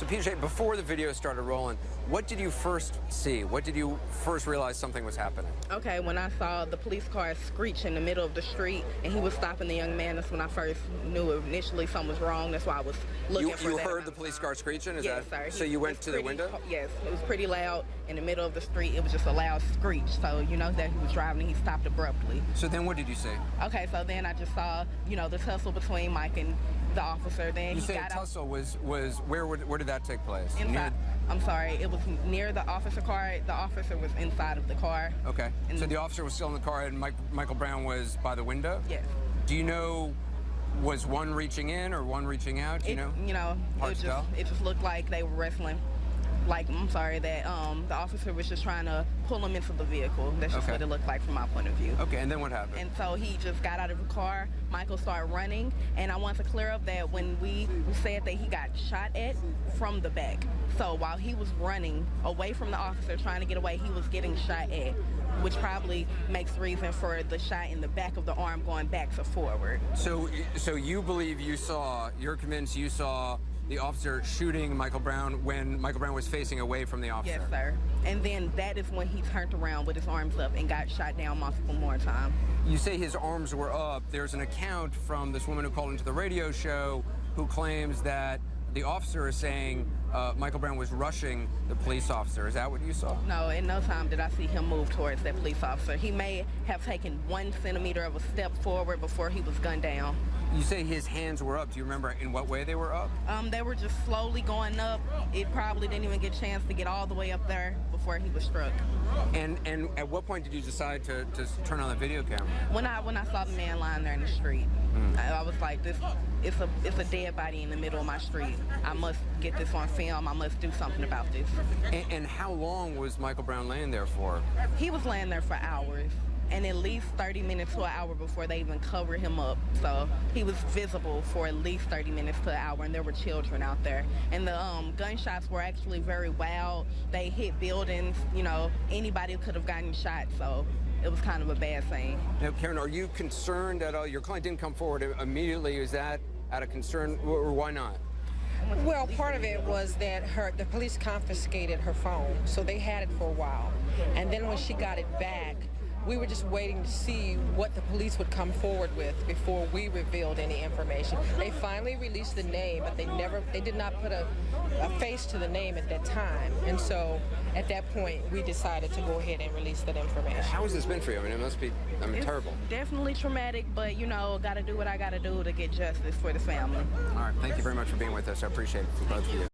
So PJ, before the video started rolling, what did you first see? What did you first realize something was happening? Okay, when I saw the police car screech in the middle of the street and he was stopping the young man, that's when I first knew initially something was wrong. That's why I was looking for that. You heard the police car screeching? Yes, sir. So you went to the window? Yes, it was pretty loud in the middle of the street. It was just a loud screech. So you know that he was driving and he stopped abruptly. So then what did you see? Okay, so then I just saw, you know, the tussle between Mike and the officer. Then You he say got tussle was where did that take place? inside. I'm sorry, it was near the officer car. The officer was inside of the car. Okay. And So the officer was still in the car and Michael Brown was by the window? Yes. Do you know, was one reaching in or one reaching out? Do you know? You know, Hard to tell? it just looked like they were wrestling. Like, I'm sorry, that the officer was just trying to pull him into the vehicle. That's just Okay. what it looked like from my point of view. Okay, and then what happened? And so he just got out of the car. Michael started running, and I want to clear up that when we said that he got shot at from the back. So while he was running away from the officer trying to get away, he was getting shot at, which probably makes reason for the shot in the back of the arm going back to forward. So you believe you're convinced you saw the officer shooting Michael Brown when Michael Brown was facing away from the officer? Yes, sir. And then that is when he turned around with his arms up and got shot down multiple more times. You say his arms were up. There's an account from this woman who called into the radio show who claims that the officer is saying Michael Brown was rushing the police officer. Is that what you saw? No, in no time did I see him move towards that police officer. He may have taken 1 centimeter of a step forward before he was gunned down. You say his hands were up. Do you remember in what way they were up? They were just slowly going up. It probably didn't even get a chance to get all the way up there before he was struck. And at what point did you decide to turn on the video camera? When I saw the man lying there in the street, I was like, it's a dead body in the middle of my street. I must get this on film. I must do something about this. And how long was Michael Brown laying there for? He was laying there for hours, and at least 30 minutes to an hour before they even covered him up. So he was visible for at least 30 minutes to an hour, and there were children out there. And the gunshots were actually very wild. They hit buildings. You know, anybody could have gotten shot, so it was kind of a bad thing. Now, Karen, are you concerned at all? Your client didn't come forward immediately. Is that out of concern, or why not? Well, part of it was that the police confiscated her phone, so they had it for a while. And then when she got it back, we were just waiting to see what the police would come forward with before we revealed any information. They finally released the name, but they did not put a face to the name at that time. And so at that point, we decided to go ahead and release that information. How has this been for you? I mean, it must be, It's terrible. Definitely traumatic, but, you know, got to do what I got to do to get justice for the family. All right, thank you very much for being with us. I appreciate it for both of you.